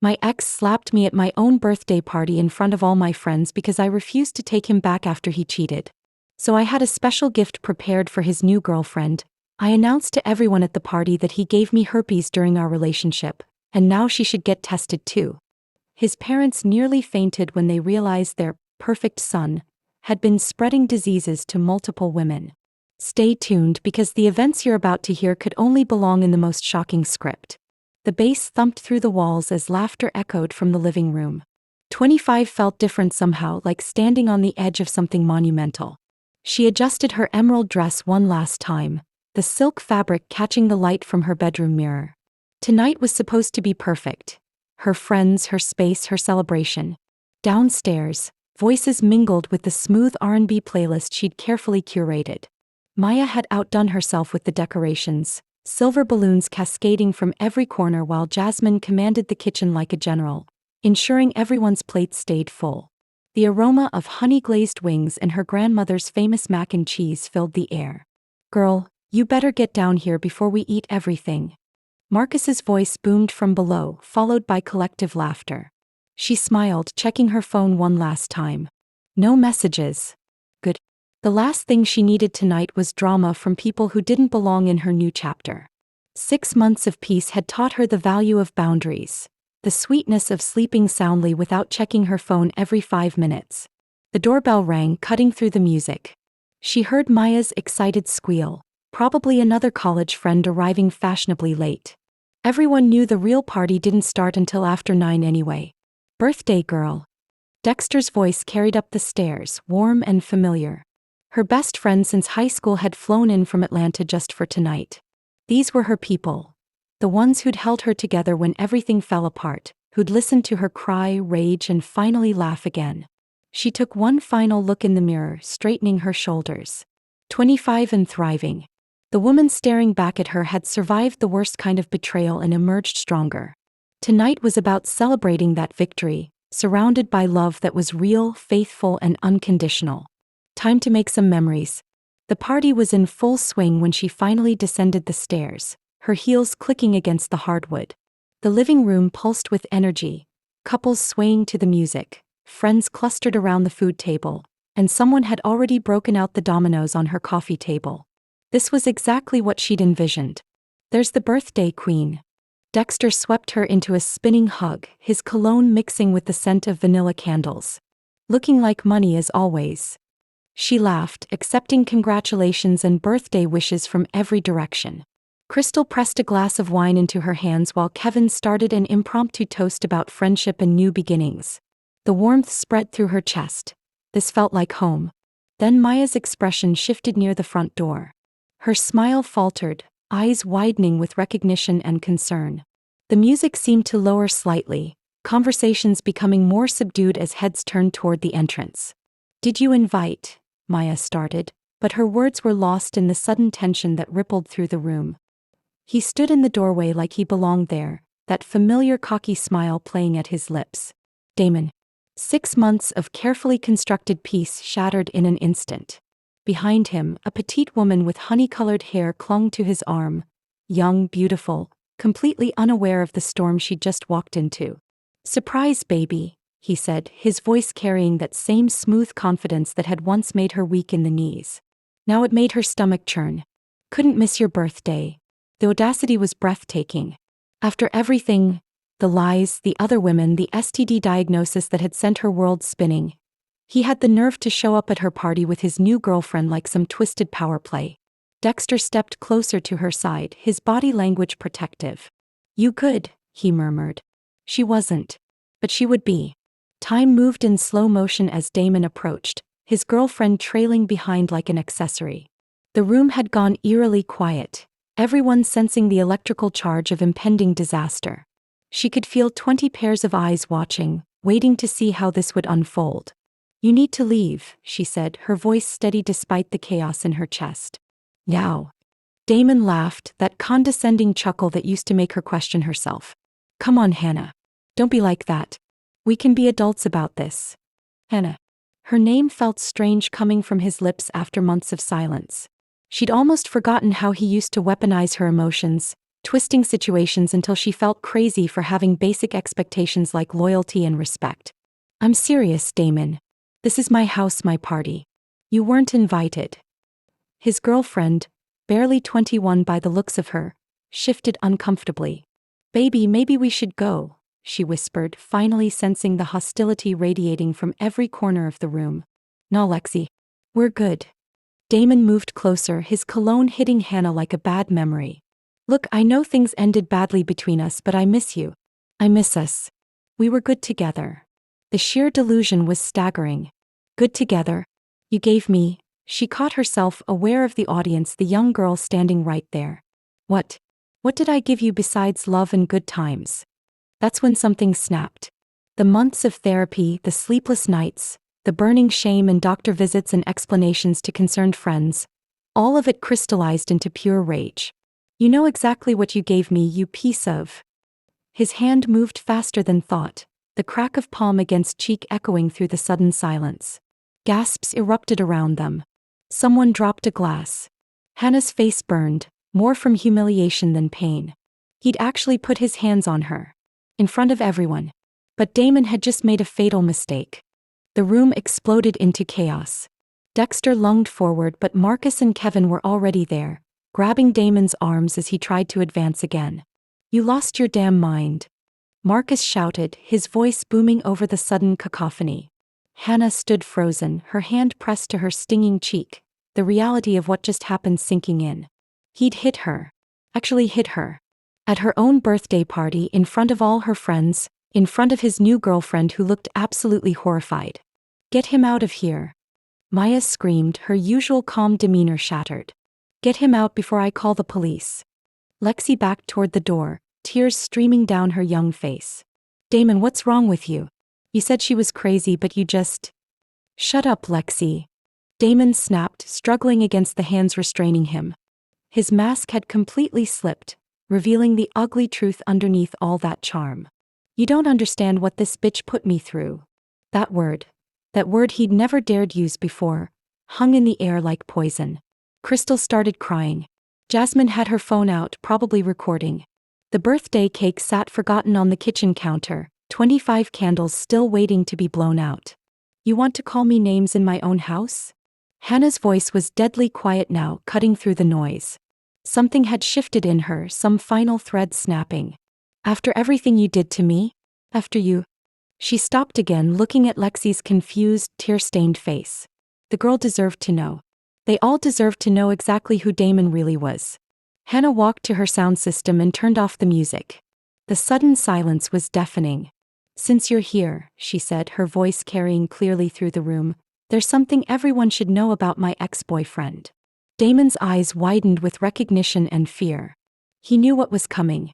My ex slapped me at my own birthday party in front of all my friends because I refused to take him back after he cheated. So I had a special gift prepared for his new girlfriend. I announced to everyone at the party that he gave me herpes during our relationship, and now she should get tested too. His parents nearly fainted when they realized their perfect son had been spreading diseases to multiple women. Stay tuned because the events you're about to hear could only belong in the most shocking script. The bass thumped through the walls as laughter echoed from the living room. 25 felt different somehow, like standing on the edge of something monumental. She adjusted her emerald dress one last time, the silk fabric catching the light from her bedroom mirror. Tonight was supposed to be perfect. Her friends, her space, her celebration. Downstairs, voices mingled with the smooth R&B playlist she'd carefully curated. Maya had outdone herself with the decorations, silver balloons cascading from every corner while Jasmine commanded the kitchen like a general, ensuring everyone's plates stayed full. The aroma of honey-glazed wings and her grandmother's famous mac and cheese filled the air. "Girl, you better get down here before we eat everything." Marcus's voice boomed from below, followed by collective laughter. She smiled, checking her phone one last time. No messages. Good. The last thing she needed tonight was drama from people who didn't belong in her new chapter. 6 months of peace had taught her the value of boundaries, the sweetness of sleeping soundly without checking her phone every 5 minutes. The doorbell rang, cutting through the music. She heard Maya's excited squeal, probably another college friend arriving fashionably late. Everyone knew the real party didn't start until after 9 anyway. "Birthday girl." Dexter's voice carried up the stairs, warm and familiar. Her best friend since high school had flown in from Atlanta just for tonight. These were her people. The ones who'd held her together when everything fell apart, who'd listened to her cry, rage, and finally laugh again. She took one final look in the mirror, straightening her shoulders. 25 and thriving. The woman staring back at her had survived the worst kind of betrayal and emerged stronger. Tonight was about celebrating that victory, surrounded by love that was real, faithful, and unconditional. Time to make some memories. The party was in full swing when she finally descended the stairs, her heels clicking against the hardwood. The living room pulsed with energy, couples swaying to the music, friends clustered around the food table, and someone had already broken out the dominoes on her coffee table. This was exactly what she'd envisioned. "There's the birthday queen." Dexter swept her into a spinning hug, his cologne mixing with the scent of vanilla candles. "Looking like money as always." She laughed, accepting congratulations and birthday wishes from every direction. Crystal pressed a glass of wine into her hands while Kevin started an impromptu toast about friendship and new beginnings. The warmth spread through her chest. This felt like home. Then Maya's expression shifted near the front door. Her smile faltered, eyes widening with recognition and concern. The music seemed to lower slightly, conversations becoming more subdued as heads turned toward the entrance. "Did you invite?" Maya started, but her words were lost in the sudden tension that rippled through the room. He stood in the doorway like he belonged there, that familiar cocky smile playing at his lips. "Damon." 6 months of carefully constructed peace shattered in an instant. Behind him, a petite woman with honey-colored hair clung to his arm, young, beautiful, completely unaware of the storm she'd just walked into. "Surprise, baby," he said, his voice carrying that same smooth confidence that had once made her weak in the knees. Now it made her stomach churn. "Couldn't miss your birthday." The audacity was breathtaking. After everything, the lies, the other women, the STD diagnosis that had sent her world spinning, he had the nerve to show up at her party with his new girlfriend like some twisted power play. Dexter stepped closer to her side, his body language protective. "You could," he murmured. She wasn't. But she would be. Time moved in slow motion as Damon approached, his girlfriend trailing behind like an accessory. The room had gone eerily quiet, everyone sensing the electrical charge of impending disaster. She could feel 20 pairs of eyes watching, waiting to see how this would unfold. "You need to leave," she said, her voice steady despite the chaos in her chest. "Yow." Damon laughed, that condescending chuckle that used to make her question herself. "Come on, Hannah. Don't be like that. We can be adults about this." Hannah. Her name felt strange coming from his lips after months of silence. She'd almost forgotten how he used to weaponize her emotions, twisting situations until she felt crazy for having basic expectations like loyalty and respect. I'm serious, Damon. This is my house, my party. You weren't invited. His girlfriend, barely 21 by the looks of her, shifted uncomfortably. Baby, maybe we should go, she whispered, finally sensing the hostility radiating from every corner of the room. No, Lexi. We're good. Damon moved closer, his cologne hitting Hannah like a bad memory. Look, I know things ended badly between us, but I miss you. I miss us. We were good together. The sheer delusion was staggering. Good together. You gave me. She caught herself aware of the audience, the young girl standing right there. What? What did I give you besides love and good times? That's when something snapped. The months of therapy, the sleepless nights, the burning shame and doctor visits and explanations to concerned friends, all of it crystallized into pure rage. You know exactly what you gave me, you piece of. His hand moved faster than thought, the crack of palm against cheek echoing through the sudden silence. Gasps erupted around them. Someone dropped a glass. Hannah's face burned, more from humiliation than pain. He'd actually put his hands on her. In front of everyone. But Damon had just made a fatal mistake. The room exploded into chaos. Dexter lunged forward, but Marcus and Kevin were already there, grabbing Damon's arms as he tried to advance again. You lost your damn mind. Marcus shouted, his voice booming over the sudden cacophony. Hannah stood frozen, her hand pressed to her stinging cheek, the reality of what just happened sinking in. He'd hit her. Actually hit her. At her own birthday party, in front of all her friends, in front of his new girlfriend who looked absolutely horrified. Get him out of here. Maya screamed, her usual calm demeanor shattered. Get him out before I call the police. Lexi backed toward the door, tears streaming down her young face. Damon, what's wrong with you? You said she was crazy, but you just... Shut up, Lexi. Damon snapped, struggling against the hands restraining him. His mask had completely slipped, revealing the ugly truth underneath all that charm. You don't understand what this bitch put me through. That word he'd never dared use before, hung in the air like poison. Crystal started crying. Jasmine had her phone out, probably recording. The birthday cake sat forgotten on the kitchen counter, 25 candles still waiting to be blown out. You want to call me names in my own house? Hannah's voice was deadly quiet now, cutting through the noise. Something had shifted in her, some final thread snapping. After everything you did to me? After you? She stopped again, looking at Lexi's confused, tear-stained face. The girl deserved to know. They all deserved to know exactly who Damon really was. Hannah walked to her sound system and turned off the music. The sudden silence was deafening. Since you're here, she said, her voice carrying clearly through the room, there's something everyone should know about my ex-boyfriend. Damon's eyes widened with recognition and fear. He knew what was coming.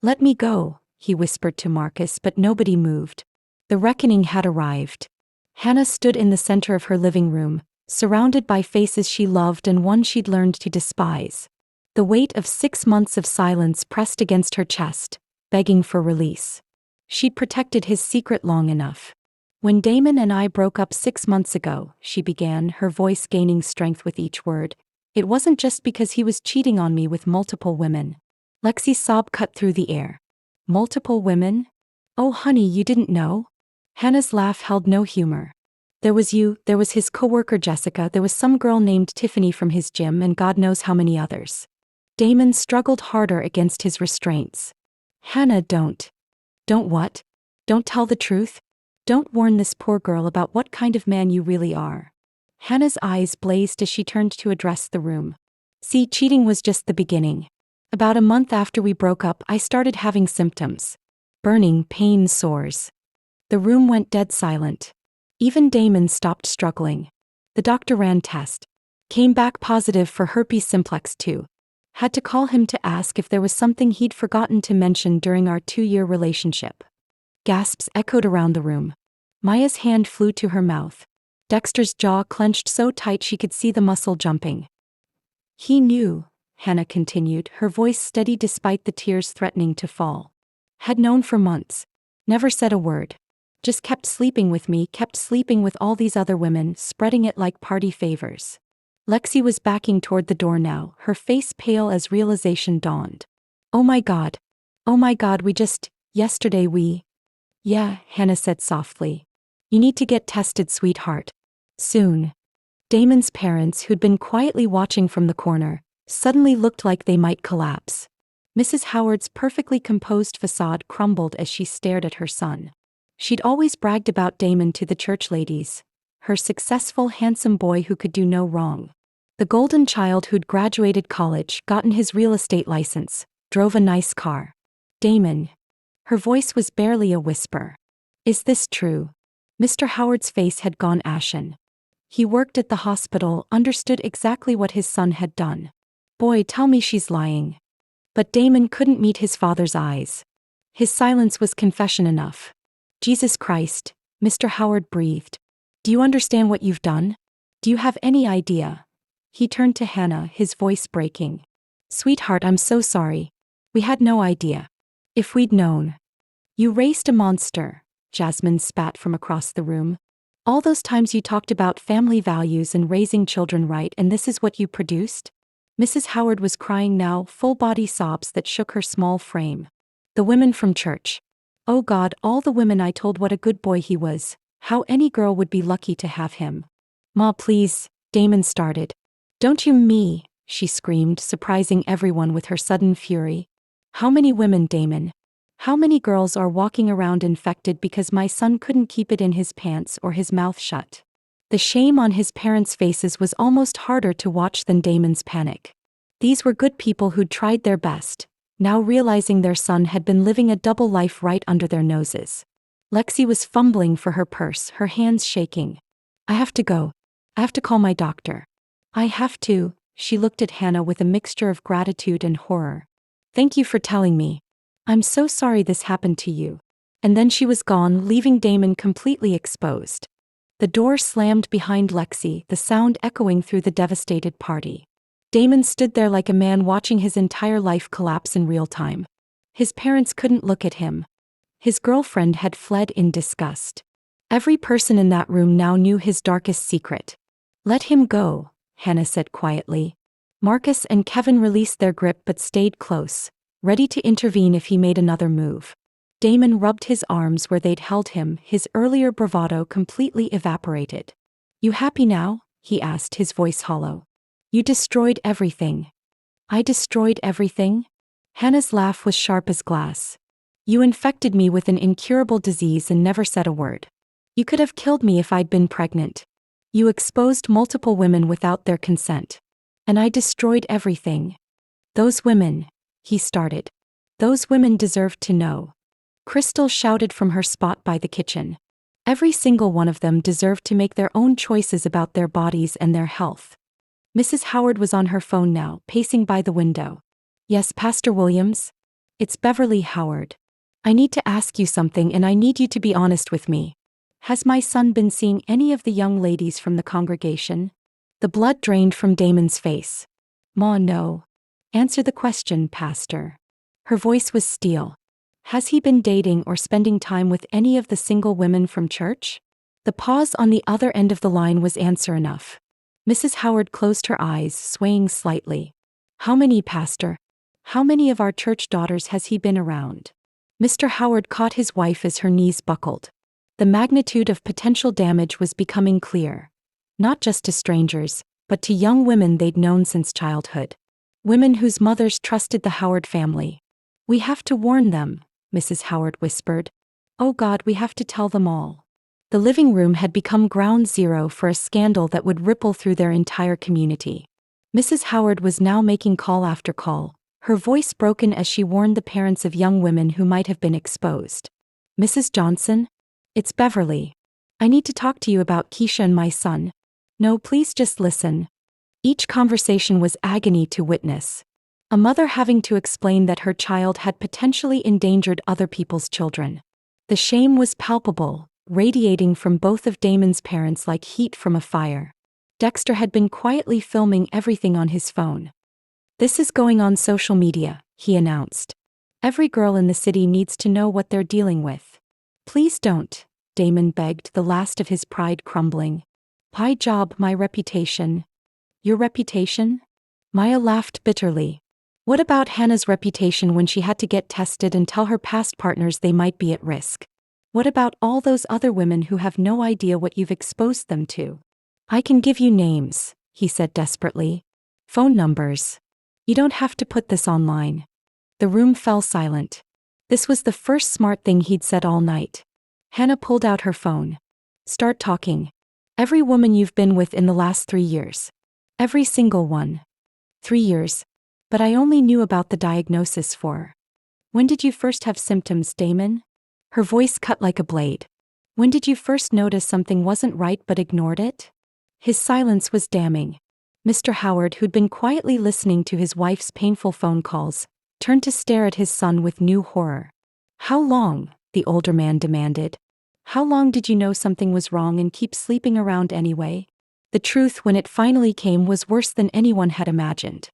Let me go, he whispered to Marcus, but nobody moved. The reckoning had arrived. Hannah stood in the center of her living room, surrounded by faces she loved and one she'd learned to despise. The weight of 6 months of silence pressed against her chest, begging for release. She'd protected his secret long enough. When Damon and I broke up 6 months ago, she began, her voice gaining strength with each word, it wasn't just because he was cheating on me with multiple women. Lexi's sob cut through the air. Multiple women? Oh honey, you didn't know? Hannah's laugh held no humor. There was you, there was his coworker Jessica, there was some girl named Tiffany from his gym, and God knows how many others. Damon struggled harder against his restraints. Hannah, don't. Don't what? Don't tell the truth? Don't warn this poor girl about what kind of man you really are. Hannah's eyes blazed as she turned to address the room. See, cheating was just the beginning. About a month after we broke up, I started having symptoms. Burning, pain, sores. The room went dead silent. Even Damon stopped struggling. The doctor ran tests. Came back positive for herpes simplex 2. Had to call him to ask if there was something he'd forgotten to mention during our 2-year relationship. Gasps echoed around the room. Maya's hand flew to her mouth. Dexter's jaw clenched so tight she could see the muscle jumping. He knew, Hannah continued, her voice steady despite the tears threatening to fall. Had known for months. Never said a word. Just kept sleeping with me, kept sleeping with all these other women, spreading it like party favors. Lexi was backing toward the door now, her face pale as realization dawned. Oh my god. Oh my god, yesterday we. Yeah, Hannah said softly. You need to get tested, sweetheart. Soon. Damon's parents, who'd been quietly watching from the corner, suddenly looked like they might collapse. Mrs. Howard's perfectly composed facade crumbled as she stared at her son. She'd always bragged about Damon to the church ladies, her successful, handsome boy who could do no wrong. The golden child who'd graduated college, gotten his real estate license, drove a nice car. Damon. Her voice was barely a whisper. Is this true? Mr. Howard's face had gone ashen. He worked at the hospital, understood exactly what his son had done. Boy, tell me she's lying. But Damon couldn't meet his father's eyes. His silence was confession enough. Jesus Christ, Mr. Howard breathed. Do you understand what you've done? Do you have any idea? He turned to Hannah, his voice breaking. Sweetheart, I'm so sorry. We had no idea. If we'd known. You raised a monster, Jasmine spat from across the room. All those times you talked about family values and raising children right, and this is what you produced? Mrs. Howard was crying now, full-body sobs that shook her small frame. The women from church. Oh God, all the women I told what a good boy he was, how any girl would be lucky to have him. Ma, please, Damon started. Don't you me, she screamed, surprising everyone with her sudden fury. How many women, Damon? How many girls are walking around infected because my son couldn't keep it in his pants or his mouth shut? The shame on his parents' faces was almost harder to watch than Damon's panic. These were good people who'd tried their best, now realizing their son had been living a double life right under their noses. Lexi was fumbling for her purse, her hands shaking. I have to go. I have to call my doctor. I have to, she looked at Hannah with a mixture of gratitude and horror. Thank you for telling me. I'm so sorry this happened to you. And then she was gone, leaving Damon completely exposed. The door slammed behind Lexi, the sound echoing through the devastated party. Damon stood there like a man watching his entire life collapse in real time. His parents couldn't look at him. His girlfriend had fled in disgust. Every person in that room now knew his darkest secret. Let him go, Hannah said quietly. Marcus and Kevin released their grip but stayed close, ready to intervene if he made another move. Damon rubbed his arms where they'd held him, his earlier bravado completely evaporated. You happy now? He asked, his voice hollow. You destroyed everything. I destroyed everything? Hannah's laugh was sharp as glass. You infected me with an incurable disease and never said a word. You could have killed me if I'd been pregnant. You exposed multiple women without their consent. And I destroyed everything. Those women, he started. Those women deserved to know. Crystal shouted from her spot by the kitchen. Every single one of them deserved to make their own choices about their bodies and their health. Mrs. Howard was on her phone now, pacing by the window. Yes, Pastor Williams? It's Beverly Howard. I need to ask you something and I need you to be honest with me. Has my son been seeing any of the young ladies from the congregation? The blood drained from Damon's face. Ma, no. Answer the question, Pastor. Her voice was steel. Has he been dating or spending time with any of the single women from church? The pause on the other end of the line was answer enough. Mrs. Howard closed her eyes, swaying slightly. How many, Pastor? How many of our church daughters has he been around? Mr. Howard caught his wife as her knees buckled. The magnitude of potential damage was becoming clear. Not just to strangers, but to young women they'd known since childhood. Women whose mothers trusted the Howard family. We have to warn them, Mrs. Howard whispered. Oh God, we have to tell them all. The living room had become ground zero for a scandal that would ripple through their entire community. Mrs. Howard was now making call after call, her voice broken as she warned the parents of young women who might have been exposed. Mrs. Johnson? It's Beverly. I need to talk to you about Keisha and my son. No, please just listen. Each conversation was agony to witness. A mother having to explain that her child had potentially endangered other people's children. The shame was palpable, radiating from both of Damon's parents like heat from a fire. Dexter had been quietly filming everything on his phone. This is going on social media, he announced. Every girl in the city needs to know what they're dealing with. Please don't, Damon begged, the last of his pride crumbling. My job, my reputation. Your reputation? Maya laughed bitterly. What about Hannah's reputation when she had to get tested and tell her past partners they might be at risk? What about all those other women who have no idea what you've exposed them to? I can give you names, he said desperately. Phone numbers. You don't have to put this online. The room fell silent. This was the first smart thing he'd said all night. Hannah pulled out her phone. Start talking. Every woman you've been with in the last 3 years. Every single one. 3 years. But I only knew about the diagnosis for. When did you first have symptoms, Damon? Her voice cut like a blade. When did you first notice something wasn't right but ignored it? His silence was damning. Mr. Howard, who'd been quietly listening to his wife's painful phone calls, turned to stare at his son with new horror. How long? The older man demanded. How long did you know something was wrong and keep sleeping around anyway? The truth, when it finally came, was worse than anyone had imagined.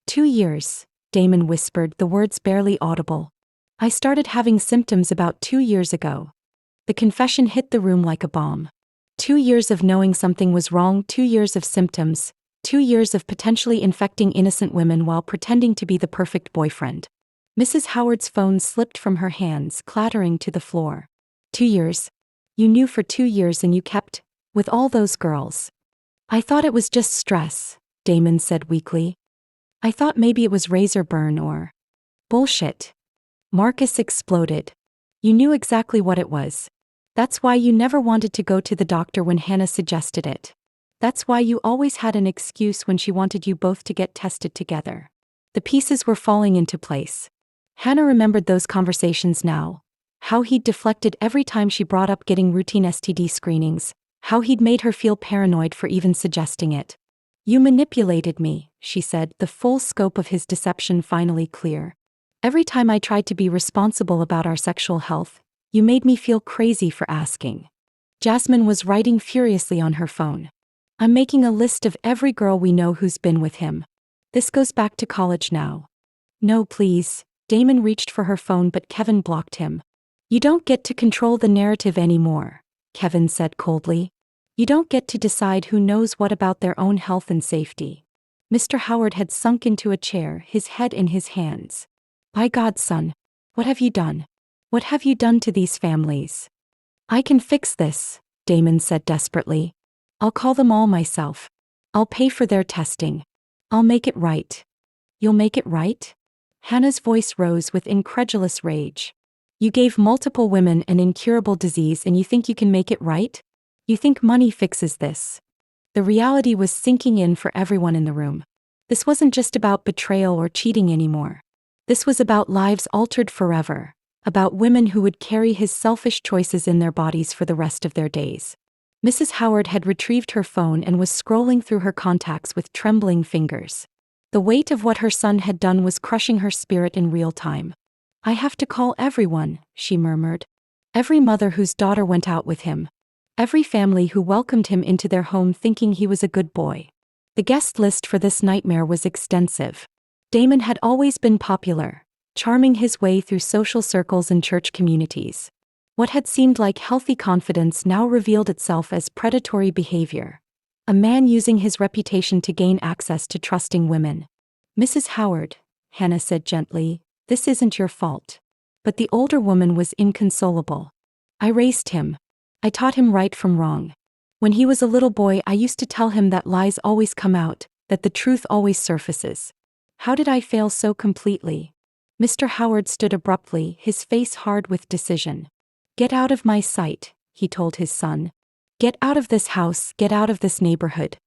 2 years, Damon whispered, the words barely audible. I started having symptoms about 2 years ago. The confession hit the room like a bomb. 2 years of knowing something was wrong, 2 years of symptoms, 2 years of potentially infecting innocent women while pretending to be the perfect boyfriend. Mrs. Howard's phone slipped from her hands, clattering to the floor. 2 years. You knew for 2 years and you kept, with all those girls. I thought it was just stress, Damon said weakly. I thought maybe it was razor burn or. Bullshit. Marcus exploded. You knew exactly what it was. That's why you never wanted to go to the doctor when Hannah suggested it. That's why you always had an excuse when she wanted you both to get tested together. The pieces were falling into place. Hannah remembered those conversations now. How he'd deflected every time she brought up getting routine STD screenings. How he'd made her feel paranoid for even suggesting it. You manipulated me, she said, the full scope of his deception finally clear. Every time I tried to be responsible about our sexual health, you made me feel crazy for asking. Jasmine was writing furiously on her phone. I'm making a list of every girl we know who's been with him. This goes back to college now. No, please. Damon reached for her phone, but Kevin blocked him. You don't get to control the narrative anymore, Kevin said coldly. You don't get to decide who knows what about their own health and safety. Mr. Howard had sunk into a chair, his head in his hands. By God, son, what have you done? What have you done to these families? I can fix this, Damon said desperately. I'll call them all myself. I'll pay for their testing. I'll make it right. You'll make it right? Hannah's voice rose with incredulous rage. You gave multiple women an incurable disease and you think you can make it right? You think money fixes this? The reality was sinking in for everyone in the room. This wasn't just about betrayal or cheating anymore. This was about lives altered forever, about women who would carry his selfish choices in their bodies for the rest of their days. Mrs. Howard had retrieved her phone and was scrolling through her contacts with trembling fingers. The weight of what her son had done was crushing her spirit in real time. I have to call everyone, she murmured. Every mother whose daughter went out with him. Every family who welcomed him into their home thinking he was a good boy. The guest list for this nightmare was extensive. Damon had always been popular, charming his way through social circles and church communities. What had seemed like healthy confidence now revealed itself as predatory behavior. A man using his reputation to gain access to trusting women. Mrs. Howard, Hannah said gently, this isn't your fault. But the older woman was inconsolable. I raised him. I taught him right from wrong. When he was a little boy, I used to tell him that lies always come out, that the truth always surfaces. How did I fail so completely? Mr. Howard stood abruptly, his face hard with decision. Get out of my sight, he told his son. Get out of this house, get out of this neighborhood.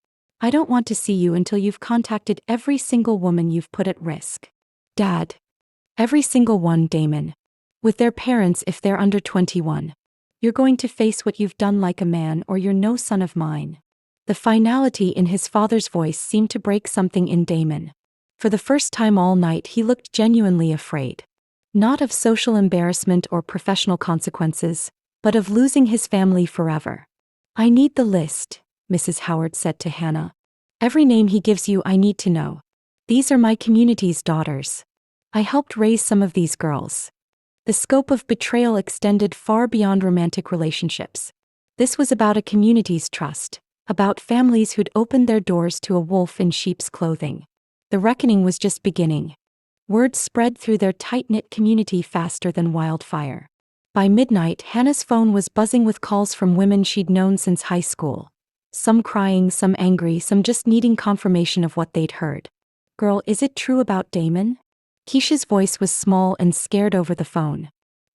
I don't want to see you until you've contacted every single woman you've put at risk. Dad. Every single one, Damon. With their parents if they're under 21. You're going to face what you've done like a man or you're no son of mine. The finality in his father's voice seemed to break something in Damon. For the first time all night he looked genuinely afraid. Not of social embarrassment or professional consequences, but of losing his family forever. I need the list, Mrs. Howard said to Hannah. Every name he gives you I need to know. These are my community's daughters. I helped raise some of these girls. The scope of betrayal extended far beyond romantic relationships. This was about a community's trust, about families who'd opened their doors to a wolf in sheep's clothing. The reckoning was just beginning. Word spread through their tight-knit community faster than wildfire. By midnight, Hannah's phone was buzzing with calls from women she'd known since high school. Some crying, some angry, some just needing confirmation of what they'd heard. "Girl, is it true about Damon?" Keisha's voice was small and scared over the phone.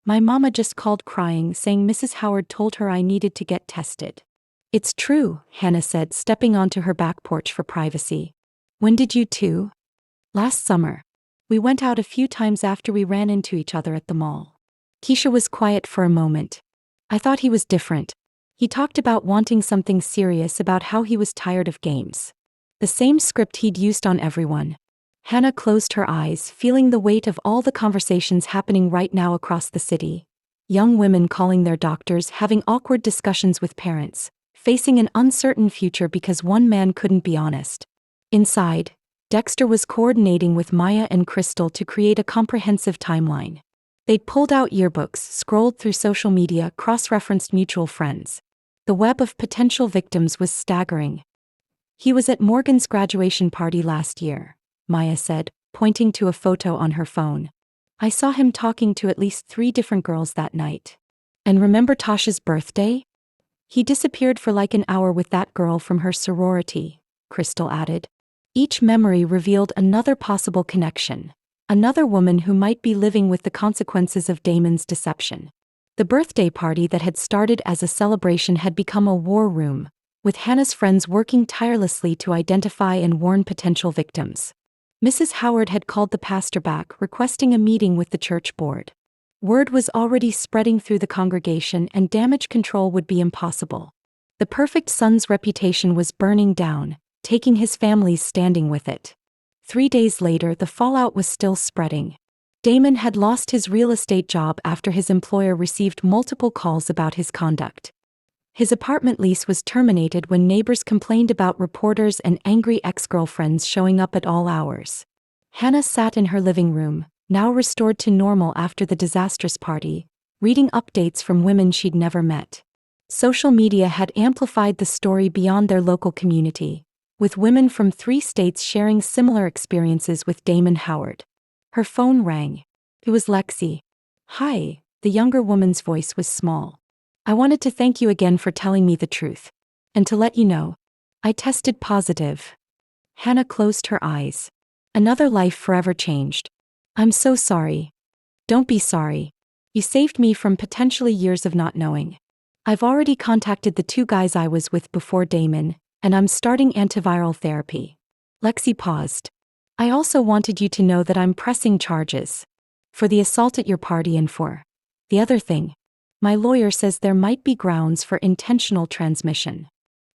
"My mama just called crying, saying Mrs. Howard told her I needed to get tested." "It's true," Hannah said, stepping onto her back porch for privacy. "When did you two?" "Last summer. We went out a few times after we ran into each other at the mall." Keisha was quiet for a moment. "I thought he was different. He talked about wanting something serious, about how he was tired of games. The same script he'd used on everyone." Hannah closed her eyes, feeling the weight of all the conversations happening right now across the city. Young women calling their doctors, having awkward discussions with parents, facing an uncertain future because one man couldn't be honest. Inside, Dexter was coordinating with Maya and Crystal to create a comprehensive timeline. They'd pulled out yearbooks, scrolled through social media, cross-referenced mutual friends. The web of potential victims was staggering. "He was at Morgan's graduation party last year," Maya said, pointing to a photo on her phone. "I saw him talking to at least 3 different girls that night. And remember Tasha's birthday? He disappeared for like an hour with that girl from her sorority," Crystal added. Each memory revealed another possible connection. Another woman who might be living with the consequences of Damon's deception. The birthday party that had started as a celebration had become a war room, with Hannah's friends working tirelessly to identify and warn potential victims. Mrs. Howard had called the pastor back, requesting a meeting with the church board. Word was already spreading through the congregation, and damage control would be impossible. The perfect son's reputation was burning down, taking his family's standing with it. 3 days later, the fallout was still spreading. Damon had lost his real estate job after his employer received multiple calls about his conduct. His apartment lease was terminated when neighbors complained about reporters and angry ex-girlfriends showing up at all hours. Hannah sat in her living room, now restored to normal after the disastrous party, reading updates from women she'd never met. Social media had amplified the story beyond their local community, with women from 3 states sharing similar experiences with Damon Howard. Her phone rang. It was Lexi. "Hi," the younger woman's voice was small. "I wanted to thank you again for telling me the truth. And to let you know, I tested positive." Hannah closed her eyes. Another life forever changed. "I'm so sorry." "Don't be sorry. You saved me from potentially years of not knowing. I've already contacted the 2 guys I was with before Damon, and I'm starting antiviral therapy." Lexi paused. "I also wanted you to know that I'm pressing charges. For the assault at your party and for the other thing. My lawyer says there might be grounds for intentional transmission."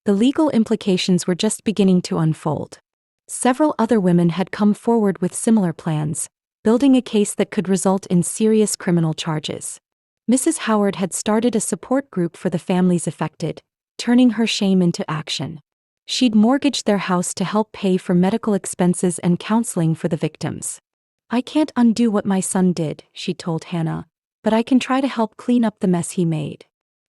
The legal implications were just beginning to unfold. Several other women had come forward with similar plans, building a case that could result in serious criminal charges. Mrs. Howard had started a support group for the families affected, turning her shame into action. She'd mortgaged their house to help pay for medical expenses and counseling for the victims. "I can't undo what my son did," she told Hannah, "but I can try to help clean up the mess he made."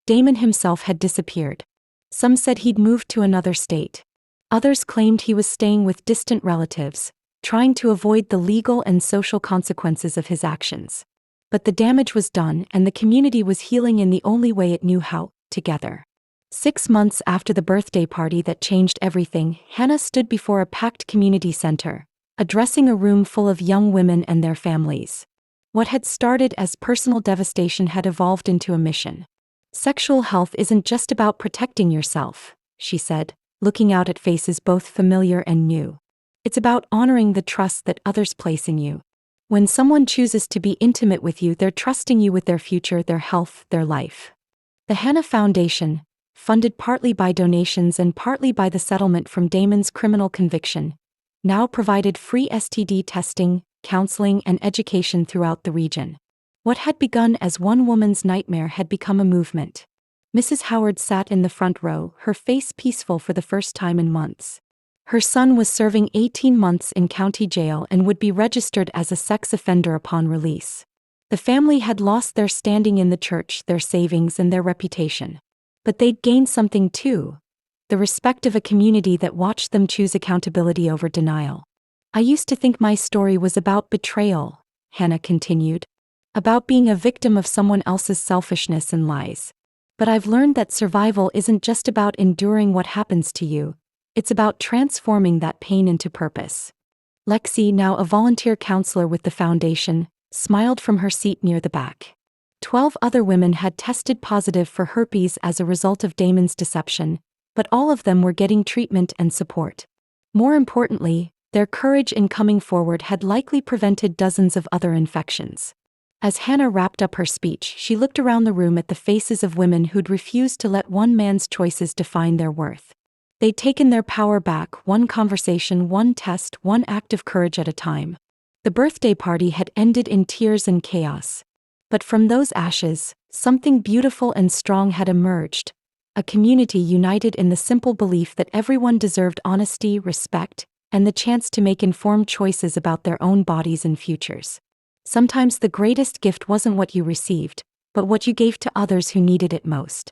Damon himself had disappeared. Some said he'd moved to another state. Others claimed he was staying with distant relatives, trying to avoid the legal and social consequences of his actions. But the damage was done, and the community was healing in the only way it knew how: together. 6 months after the birthday party that changed everything, Hannah stood before a packed community center, addressing a room full of young women and their families. What had started as personal devastation had evolved into a mission. "Sexual health isn't just about protecting yourself," she said, looking out at faces both familiar and new. "It's about honoring the trust that others place in you. When someone chooses to be intimate with you, they're trusting you with their future, their health, their life." The Hannah Foundation, funded partly by donations and partly by the settlement from Damon's criminal conviction, now provided free STD testing, counseling, and education throughout the region. What had begun as one woman's nightmare had become a movement. Mrs. Howard sat in the front row, her face peaceful for the first time in months. Her son was serving 18 months in county jail and would be registered as a sex offender upon release. The family had lost their standing in the church, their savings, and their reputation. But they'd gained something too: the respect of a community that watched them choose accountability over denial. I used to think my story was about betrayal, Hannah continued. About being a victim of someone else's selfishness and lies. But I've learned that survival isn't just about enduring what happens to you, it's about transforming that pain into purpose. Lexi, now a volunteer counselor with the foundation, smiled from her seat near the back. 12 other women had tested positive for herpes as a result of Damon's deception, but all of them were getting treatment and support. More importantly, their courage in coming forward had likely prevented dozens of other infections. As Hannah wrapped up her speech, she looked around the room at the faces of women who'd refused to let one man's choices define their worth. They'd taken their power back, one conversation, one test, one act of courage at a time. The birthday party had ended in tears and chaos. But from those ashes, something beautiful and strong had emerged. A community united in the simple belief that everyone deserved honesty, respect, and the chance to make informed choices about their own bodies and futures. Sometimes the greatest gift wasn't what you received, but what you gave to others who needed it most.